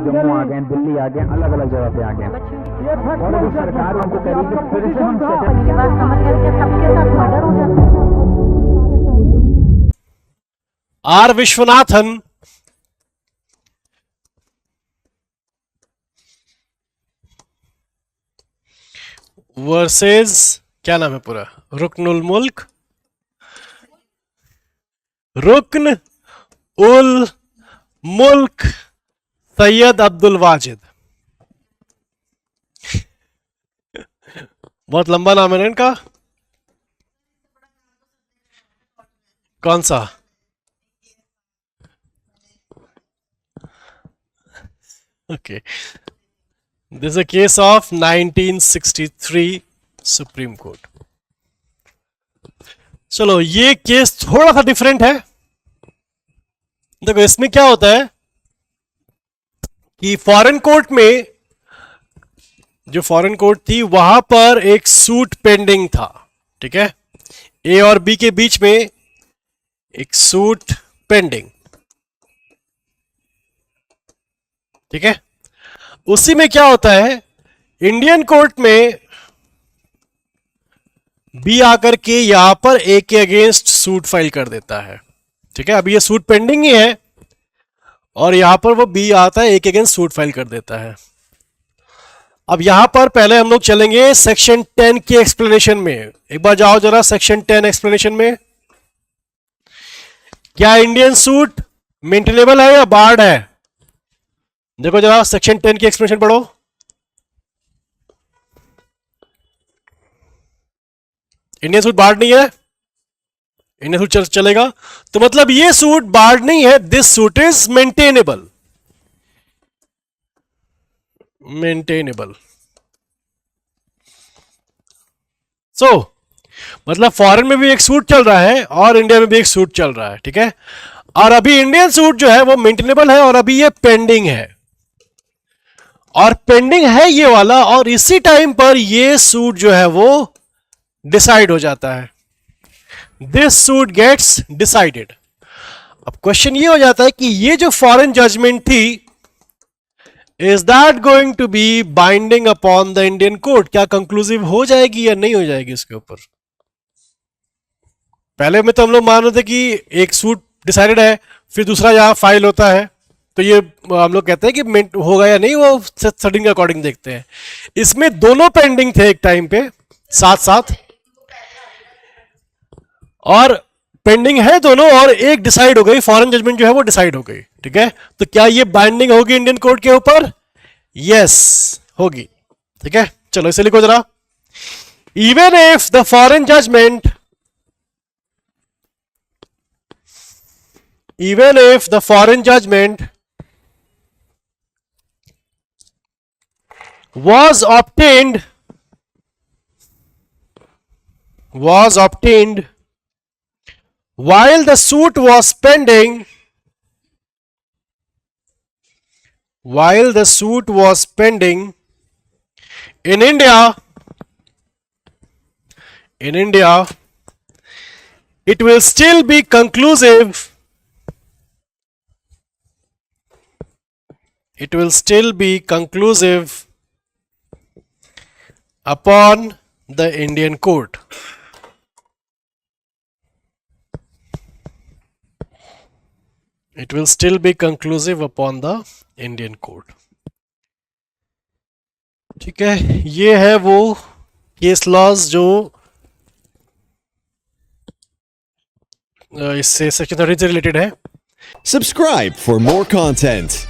जम्मू आ गए, दिल्ली आ गए, अलग अलग जगह पे आ गए और अभी सरकार उनको कह रही है कि फिर से हम मेरी बात समझ गए कि सबके साथ मर्डर हो जाता है। आर विश्वनाथन वर्सेस क्या नाम है पूरा, रुकनुल मुल्क, रुकन उल मुल्क सैयद अब्दुल वाजिद। बहुत लंबा नाम है ना इनका। कौन सा? Okay, this a case of 1963 supreme court. चलो, ये केस थोड़ा सा डिफरेंट है। देखो, इसमें क्या होता है कि फॉरेन कोर्ट में, जो फॉरेन कोर्ट थी वहां पर एक सूट पेंडिंग था, ठीक है, ए और बी के बीच में एक सूट पेंडिंग, ठीक है। उसी में क्या होता है, इंडियन कोर्ट में बी आकर के यहां पर ए के अगेंस्ट सूट फाइल कर देता है, ठीक है। अभी ये सूट पेंडिंग ही है और यहां पर वो बी आता है, ए के अगेंस्ट सूट फाइल कर देता है। अब यहां पर पहले हम लोग चलेंगे सेक्शन 10 के एक्सप्लेनेशन में। एक बार जाओ जरा सेक्शन 10 एक्सप्लेनेशन में। क्या इंडियन सूट मेंटेनेबल है या बार्ड है? देखो जरा सेक्शन 10 की एक्सप्लेनेशन पढ़ो। इंडियन सूट बार्ड नहीं है, इंडियन सूट चलेगा। तो मतलब ये सूट बार्ड नहीं है, this suit is maintainable. Maintainable so मतलब फॉरेन में भी एक सूट चल रहा है और इंडिया में भी एक सूट चल रहा है, ठीक है। और अभी इंडियन सूट जो है वो मेंटेनेबल है और अभी ये पेंडिंग है, और पेंडिंग है ये वाला, और इसी टाइम पर ये सूट जो है वो डिसाइड हो जाता है। This suit gets decided. अब क्वेश्चन ये हो जाता है कि ये जो फॉरेन जजमेंट थी, is that going to be binding upon the Indian court? क्या कंक्लूसिव हो जाएगी या नहीं हो जाएगी इसके ऊपर? पहले में तो हम लोग मान रहे थे कि एक सूट डिसाइडेड है, फिर दूसरा यहां फाइल होता है, तो ये हम लोग कहते हैं कि होगा या नहीं, वो सेटिंग के अकॉर्डिंग देखते हैं। इसमें दोनों पेंडिंग थे एक टाइम पे साथ साथ, और पेंडिंग है दोनों, और एक डिसाइड हो गई, फॉरेन जजमेंट जो है वो डिसाइड हो गई, ठीक है। तो क्या ये बाइंडिंग होगी इंडियन कोर्ट के ऊपर? यस, होगी, ठीक है। चलो इसे लिखो जरा। Even if the foreign judgment, even if the foreign judgment was obtained while the suit was pending, in India, it will still be conclusive. It will still be conclusive upon the Indian court. It will still be conclusive upon the Indian court. ठीक है, ये है वो case laws जो इससे section 30 से related है। Subscribe for more content.